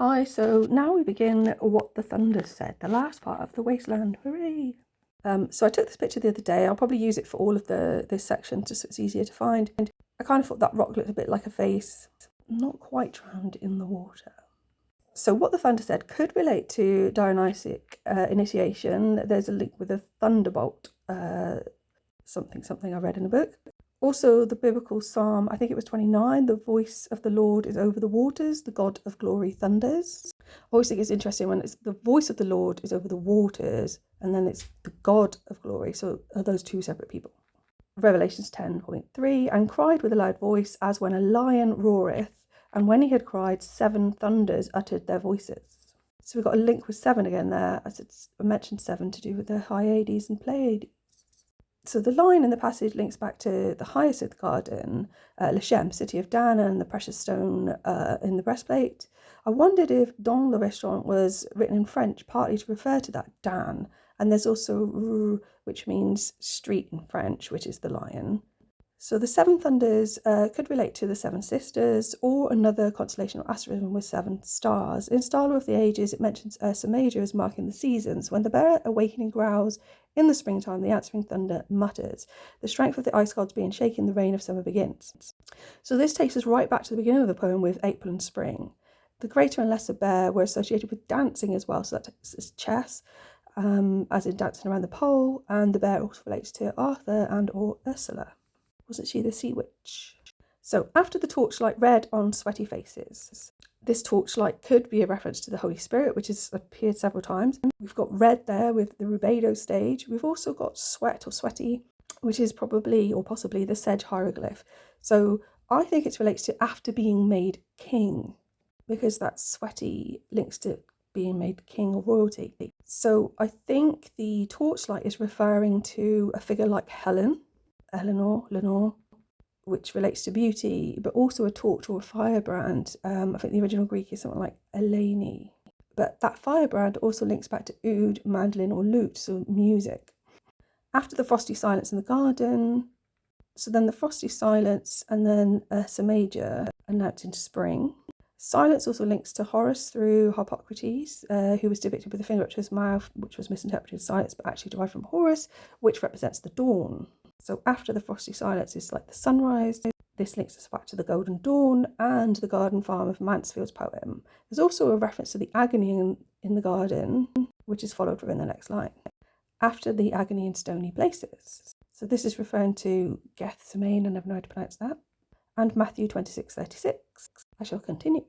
Hi, so now we begin What the Thunder Said, the last part of the Wasteland. Hooray! So I took this picture the other day. I'll probably use it for all of this section just so it's easier to find. And I kind of thought that rock looked a bit like a face, not quite drowned in the water. So What the Thunder Said could relate to Dionysic initiation. There's a link with a thunderbolt, something I read in a book. Also, the biblical psalm, I think it was 29, the voice of the Lord is over the waters, the God of glory thunders. I always think it's interesting when it's the voice of the Lord is over the waters and then it's the God of glory. So are those two separate people? Revelations 10:3, and cried with a loud voice as when a lion roareth, and when he had cried, 7 thunders uttered their voices. So we've got a link with 7 again there, as I mentioned 7 to do with the Hyades and Pleiades. So the line in the passage links back to the Hyacinth Garden, Lechem, city of Dan, and the precious stone in the breastplate. I wondered if Dans le Restaurant was written in French, partly to refer to that Dan, and there's also Rue, which means street in French, which is the lion. So the 7 thunders could relate to the 7 sisters or another constellation or asterism with 7 stars. In Star Lore of the Ages, it mentions Ursa Major as marking the seasons. When the bear awakening growls in the springtime, the answering thunder mutters. The strength of the ice gods being shaken, the reign of summer begins. So this takes us right back to the beginning of the poem with April and spring. The greater and lesser bear were associated with dancing as well, so that is chess, as in dancing around the pole, and the bear also relates to Arthur and or Ursula. Wasn't she the sea witch? So after the torchlight red on sweaty faces. This torchlight could be a reference to the Holy Spirit, which has appeared several times. We've got red there with the rubedo stage. We've also got sweat or sweaty, which is probably or possibly the sedge hieroglyph. So I think it relates to after being made king, because that sweaty links to being made king or royalty. So I think the torchlight is referring to a figure like Lenore, which relates to beauty, but also a torch or a firebrand. I think the original Greek is something like Eleni. But that firebrand also links back to oud, mandolin, or lute, so music. After the frosty silence in the garden, so then the frosty silence and then Ursa Major announcing spring. Silence also links to Horace through Harpocrates, who was depicted with a finger up to his mouth, which was misinterpreted as silence, but actually derived from Horus, which represents the dawn. So after the frosty silence is like the sunrise. This links us back to the golden dawn and the garden farm of Mansfield's poem. There's also a reference to the agony in the garden, which is followed within the next line. After the agony in stony places. So this is referring to Gethsemane, I never know how to pronounce that. And Matthew 26:36. I shall continue.